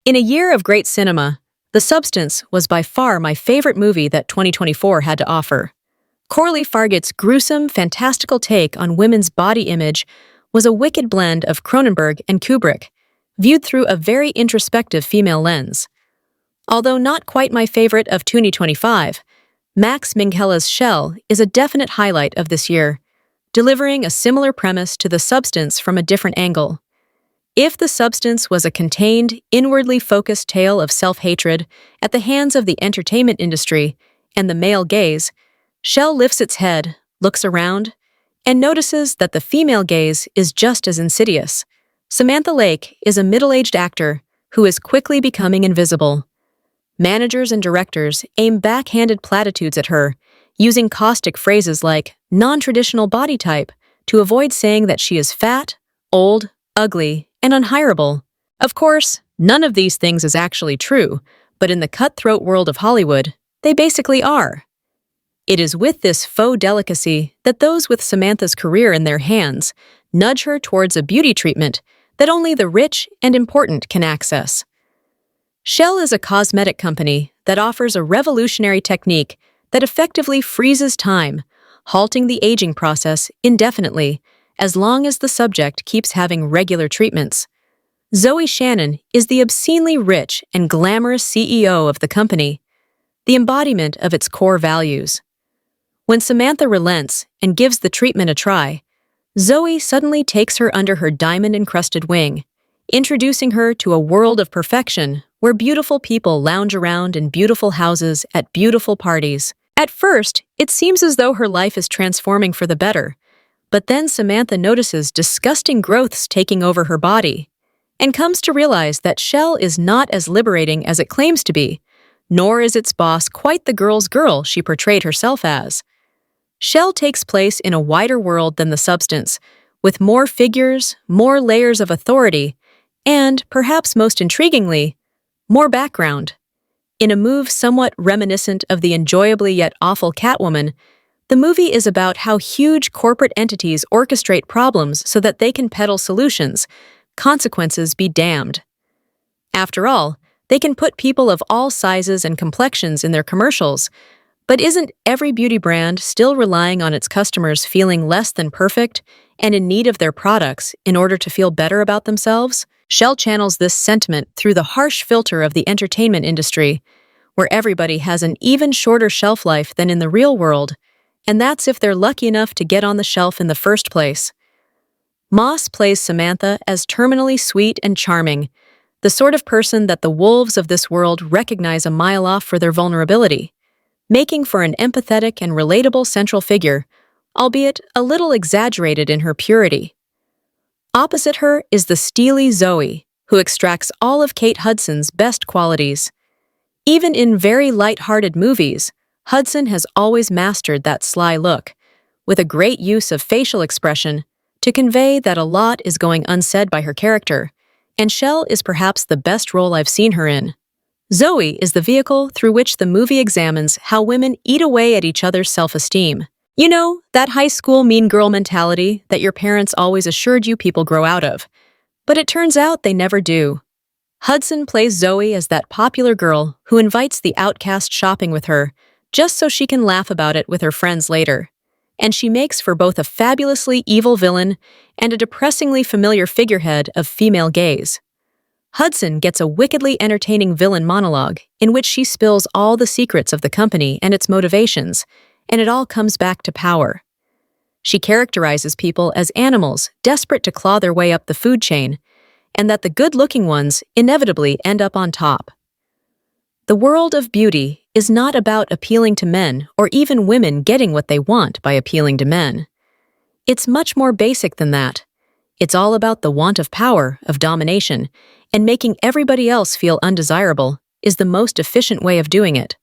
In a year of great cinema, The Substance was by far my favorite movie that 2024 had to offer. Corley Fargett's gruesome, fantastical take on women's body image was a wicked blend of Cronenberg and Kubrick, viewed through a very introspective female lens. Although not quite my favorite of 2025, Max Minghell's Shell is a definite highlight of this year, delivering a similar premise to The Substance from a different angle. If The Substance was a contained, inwardly focused tale of self-hatred at the hands of the entertainment industry and the male gaze, Shell lifts its head, looks around, and notices that the female gaze is just as insidious. Samantha Lake is a middle-aged actor who is quickly becoming invisible. Managers and directors aim backhanded platitudes at her, using caustic phrases like non-traditional body type to avoid saying that she is fat, old, ugly, and unhireable. Of course, none of these things is actually true, but in the cutthroat world of Hollywood, they basically are. It is with this faux delicacy that those with Samantha's career in their hands nudge her towards a beauty treatment that only the rich and important can access. Shell is a cosmetic company that offers a revolutionary technique that effectively freezes time, halting the aging process indefinitely, as long as the subject keeps having regular treatments. Zoe Shannon is the obscenely rich and glamorous CEO of the company, the embodiment of its core values. When Samantha relents and gives the treatment a try, Zoe suddenly takes her under her diamond-encrusted wing, introducing her to a world of perfection where beautiful people lounge around in beautiful houses at beautiful parties. At first, it seems as though her life is transforming for the better, but then Samantha notices disgusting growths taking over her body and comes to realize that Shell is not as liberating as it claims to be, nor is its boss quite the girl's girl she portrayed herself as. Shell takes place in a wider world than The Substance, with more figures, more layers of authority, and, perhaps most intriguingly, more background. In a move somewhat reminiscent of the enjoyably yet awful Catwoman, the movie is about how huge corporate entities orchestrate problems so that they can peddle solutions, consequences be damned. After all, they can put people of all sizes and complexions in their commercials, but isn't every beauty brand still relying on its customers feeling less than perfect and in need of their products in order to feel better about themselves? Shell channels this sentiment through the harsh filter of the entertainment industry, where everybody has an even shorter shelf life than in the real world, and that's if they're lucky enough to get on the shelf in the first place. Moss plays Samantha as terminally sweet and charming, the sort of person that the wolves of this world recognize a mile off for their vulnerability, making for an empathetic and relatable central figure, albeit a little exaggerated in her purity. Opposite her is the steely Zoe, who extracts all of Kate Hudson's best qualities. Even in very light-hearted movies, Hudson has always mastered that sly look, with a great use of facial expression to convey that a lot is going unsaid by her character, and Shell is perhaps the best role I've seen her in. Zoe is the vehicle through which the movie examines how women eat away at each other's self-esteem. You know, that high school mean girl mentality that your parents always assured you people grow out of. But it turns out they never do. Hudson plays Zoe as that popular girl who invites the outcast shopping with her, just so she can laugh about it with her friends later. And she makes for both a fabulously evil villain and a depressingly familiar figurehead of female gaze. Hudson gets a wickedly entertaining villain monologue in which she spills all the secrets of the company and its motivations, and it all comes back to power. She characterizes people as animals desperate to claw their way up the food chain, and that the good-looking ones inevitably end up on top. The world of beauty is not about appealing to men or even women getting what they want by appealing to men. It's much more basic than that. It's all about the want of power, of domination, and making everybody else feel undesirable is the most efficient way of doing it.